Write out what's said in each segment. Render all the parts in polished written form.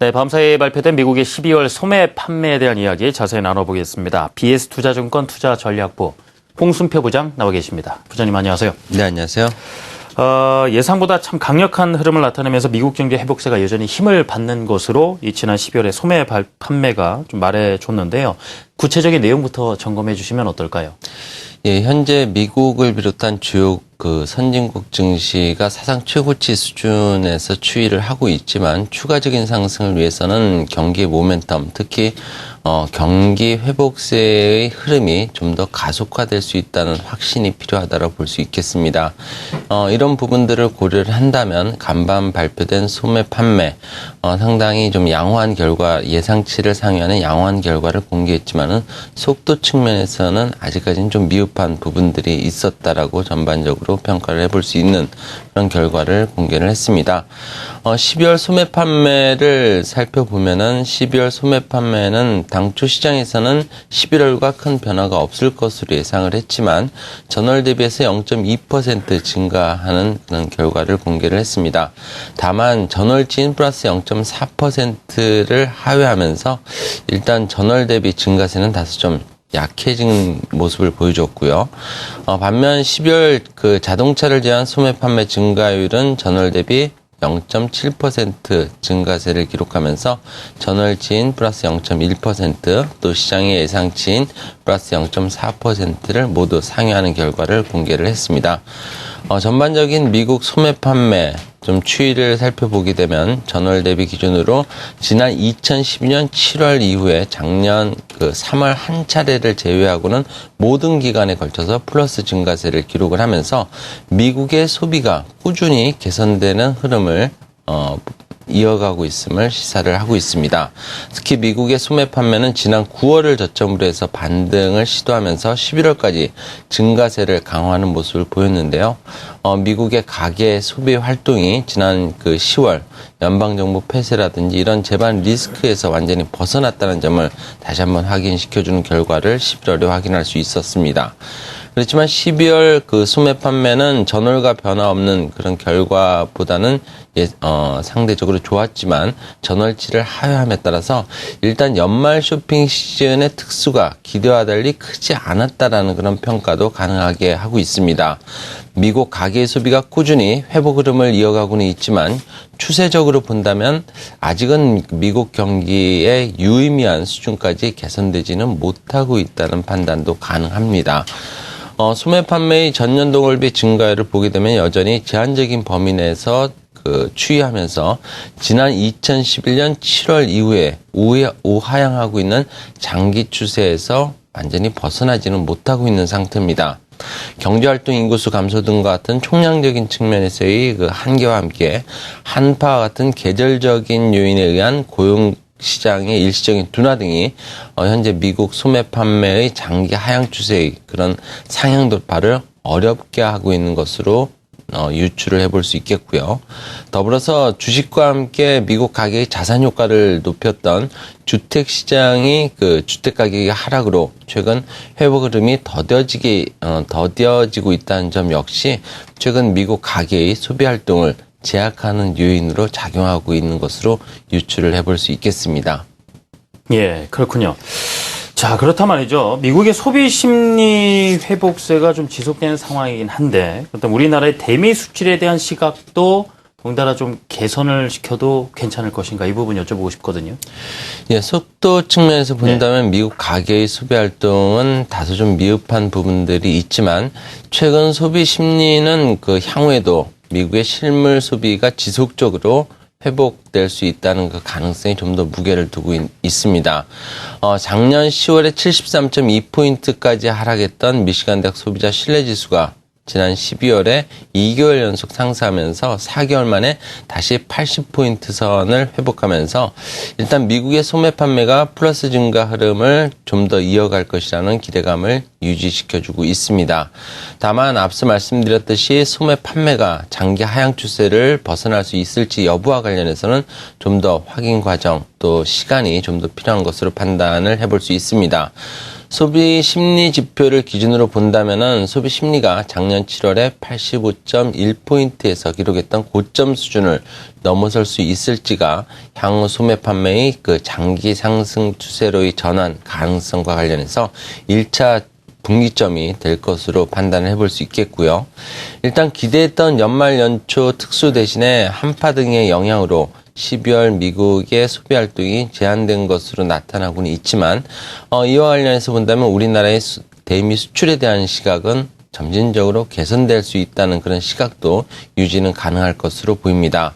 네, 밤사이에 발표된 미국의 12월 소매 판매에 대한 이야기 자세히 나눠보겠습니다. BS투자증권 투자전략부 홍순표 부장 나와 계십니다. 부장님 안녕하세요. 네, 안녕하세요. 예상보다 참 강력한 흐름을 나타내면서 미국 경제 회복세가 여전히 힘을 받는 것으로 이 지난 12월에 소매 판매가 좀 말해줬는데요. 구체적인 내용부터 점검해 주시면 어떨까요? 예, 현재 미국을 비롯한 주요 선진국 증시가 사상 최고치 수준에서 추이를 하고 있지만 추가적인 상승을 위해서는 경기의 모멘텀, 특히 경기 회복세의 흐름이 좀 더 가속화될 수 있다는 확신이 필요하다고 볼 수 있겠습니다. 이런 부분들을 고려를 한다면 간밤 발표된 소매 판매 상당히 좀 양호한 결과, 예상치를 상회하는 양호한 결과를 공개했지만은 속도 측면에서는 아직까지는 좀 미흡한 부분들이 있었다라고 전반적으로 평가를 해볼 수 있는 그런 결과를 공개를 했습니다. 12월 소매 판매를 살펴보면은 12월 소매 판매는 당초 시장에서는 11월과 큰 변화가 없을 것으로 예상을 했지만 전월 대비해서 0.2% 증가하는 그런 결과를 공개를 했습니다. 다만 전월치인 플러스 0.4%를 하회하면서 일단 전월 대비 증가세는 다소 좀 약해진 모습을 보여줬고요. 반면 12월 자동차를 제한 소매 판매 증가율은 전월 대비 0.7% 증가세를 기록하면서 전월치인 플러스 0.1%, 또 시장의 예상치인 플러스 0.4%를 모두 상회하는 결과를 공개를 했습니다. 전반적인 미국 소매 판매 좀 추이를 살펴보게 되면 전월 대비 기준으로 지난 2012년 7월 이후에 작년 3월 한 차례를 제외하고는 모든 기간에 걸쳐서 플러스 증가세를 기록을 하면서 미국의 소비가 꾸준히 개선되는 흐름을 이어가고 있음을 시사를 하고 있습니다. 특히 미국의 소매 판매는 지난 9월을 저점으로 해서 반등을 시도하면서 11월까지 증가세를 강화하는 모습을 보였는데요. 미국의 가계 소비 활동이 지난 10월 연방정부 폐쇄라든지 이런 재반 리스크에서 완전히 벗어났다는 점을 다시 한번 확인시켜주는 결과를 11월에 확인할 수 있었습니다. 그렇지만 12월 소매 판매는 전월과 변화 없는 그런 결과보다는 상대적으로 좋았지만 전월치를 하회함에 따라서 일단 연말 쇼핑 시즌의 특수가 기대와 달리 크지 않았다라는 그런 평가도 가능하게 하고 있습니다. 미국 가계 소비가 꾸준히 회복 흐름을 이어가고는 있지만 추세적으로 본다면 아직은 미국 경기의 유의미한 수준까지 개선되지는 못하고 있다는 판단도 가능합니다. 소매 판매의 전년도 월비 증가율을 보게 되면 여전히 제한적인 범위 내에서 추이하면서 지난 2011년 7월 이후에 우하향하고 있는 장기 추세에서 완전히 벗어나지는 못하고 있는 상태입니다. 경제활동 인구수 감소 등과 같은 총량적인 측면에서의 한계와 함께 한파와 같은 계절적인 요인에 의한 고용 시장의 일시적인 둔화 등이 현재 미국 소매 판매의 장기 하향 추세의 그런 상향 돌파를 어렵게 하고 있는 것으로 유추를 해볼 수 있겠고요. 더불어서 주식과 함께 미국 가계의 자산 효과를 높였던 주택 시장이 주택 가격의 하락으로 최근 회복 흐름이 더뎌지고 있다는 점 역시 최근 미국 가계의 소비 활동을 제약하는 요인으로 작용하고 있는 것으로 유추를 해볼 수 있겠습니다. 예, 그렇군요. 자, 그렇다면 말이죠. 미국의 소비 심리 회복세가 좀 지속되는 상황이긴 한데, 그렇다면 우리나라의 대미 수출에 대한 시각도 동달아 좀 개선을 시켜도 괜찮을 것인가, 이 부분 여쭤보고 싶거든요. 예, 속도 측면에서 본다면 미국 가계의 소비 활동은 다소 좀 미흡한 부분들이 있지만 최근 소비 심리는 향후에도 미국의 실물 소비가 지속적으로 회복될 수 있다는 가능성이 좀 더 무게를 두고 있습니다. 작년 10월에 73.2포인트까지 하락했던 미시간 대학 소비자 신뢰지수가 지난 12월에 2개월 연속 상승하면서 4개월 만에 다시 80포인트 선을 회복하면서 일단 미국의 소매 판매가 플러스 증가 흐름을 좀 더 이어갈 것이라는 기대감을 유지시켜주고 있습니다. 다만 앞서 말씀드렸듯이 소매 판매가 장기 하향 추세를 벗어날 수 있을지 여부와 관련해서는 좀 더 확인 과정 또 시간이 좀 더 필요한 것으로 판단을 해볼 수 있습니다. 소비 심리 지표를 기준으로 본다면은 소비 심리가 작년 7월에 85.1포인트에서 기록했던 고점 수준을 넘어설 수 있을지가 향후 소매 판매의 그 장기 상승 추세로의 전환 가능성과 관련해서 1차 분기점이 될 것으로 판단을 해볼 수 있겠고요. 일단 기대했던 연말 연초 특수 대신에 한파 등의 영향으로 12월 미국의 소비 활동이 제한된 것으로 나타나고는 있지만 이와 관련해서 본다면 우리나라의 대미 수출에 대한 시각은 점진적으로 개선될 수 있다는 그런 시각도 유지는 가능할 것으로 보입니다.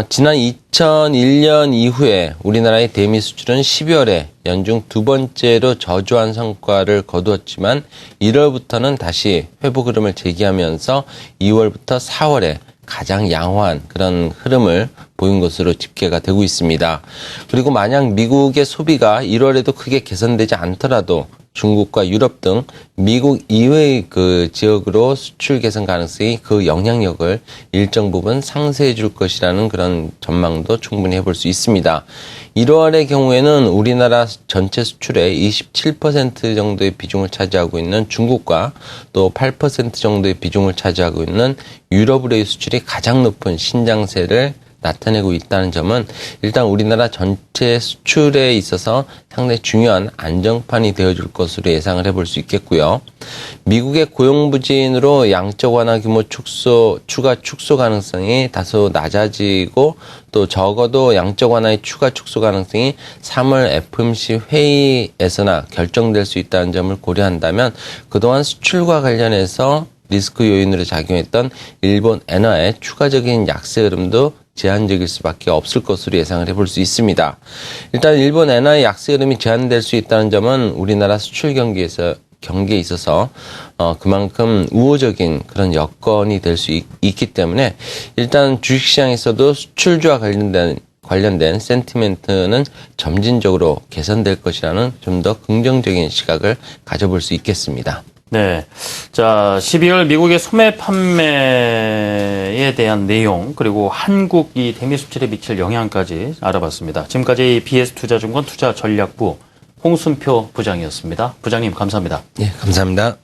지난 2001년 이후에 우리나라의 대미 수출은 12월에 연중 두 번째로 저조한 성과를 거두었지만 1월부터는 다시 회복 흐름을 재기하면서 2월부터 4월에 가장 양호한 그런 흐름을 보인 것으로 집계가 되고 있습니다. 그리고 만약 미국의 소비가 1월에도 크게 개선되지 않더라도 중국과 유럽 등 미국 이외의 그 지역으로 수출 개선 가능성이 그 영향력을 일정 부분 상쇄해 줄 것이라는 그런 전망도 충분히 해볼 수 있습니다. 1월의 경우에는 우리나라 전체 수출의 27% 정도의 비중을 차지하고 있는 중국과 또 8% 정도의 비중을 차지하고 있는 유럽으로의 수출이 가장 높은 신장세를 나타내고 있다는 점은 일단 우리나라 전체 수출에 있어서 상당히 중요한 안정판이 되어줄 것으로 예상을 해볼 수 있겠고요. 미국의 고용 부진으로 양적 완화 규모 추가 축소 가능성이 다소 낮아지고 또 적어도 양적 완화의 추가 축소 가능성이 3월 FOMC 회의에서나 결정될 수 있다는 점을 고려한다면 그동안 수출과 관련해서 리스크 요인으로 작용했던 일본 엔화의 추가적인 약세 흐름도 제한적일 수밖에 없을 것으로 예상을 해볼 수 있습니다. 일단 일본 엔화의 약세 흐름이 제한될 수 있다는 점은 우리나라 수출 경기에 있어서 그만큼 우호적인 그런 여건이 될 수 있기 때문에 일단 주식시장에서도 수출주와 관련된 센티멘트는 점진적으로 개선될 것이라는 좀 더 긍정적인 시각을 가져볼 수 있겠습니다. 네. 자, 12월 미국의 소매 판매에 대한 내용, 그리고 한국이 대미 수출에 미칠 영향까지 알아봤습니다. 지금까지 BS투자증권 투자전략부 홍순표 부장이었습니다. 부장님, 감사합니다. 네, 감사합니다.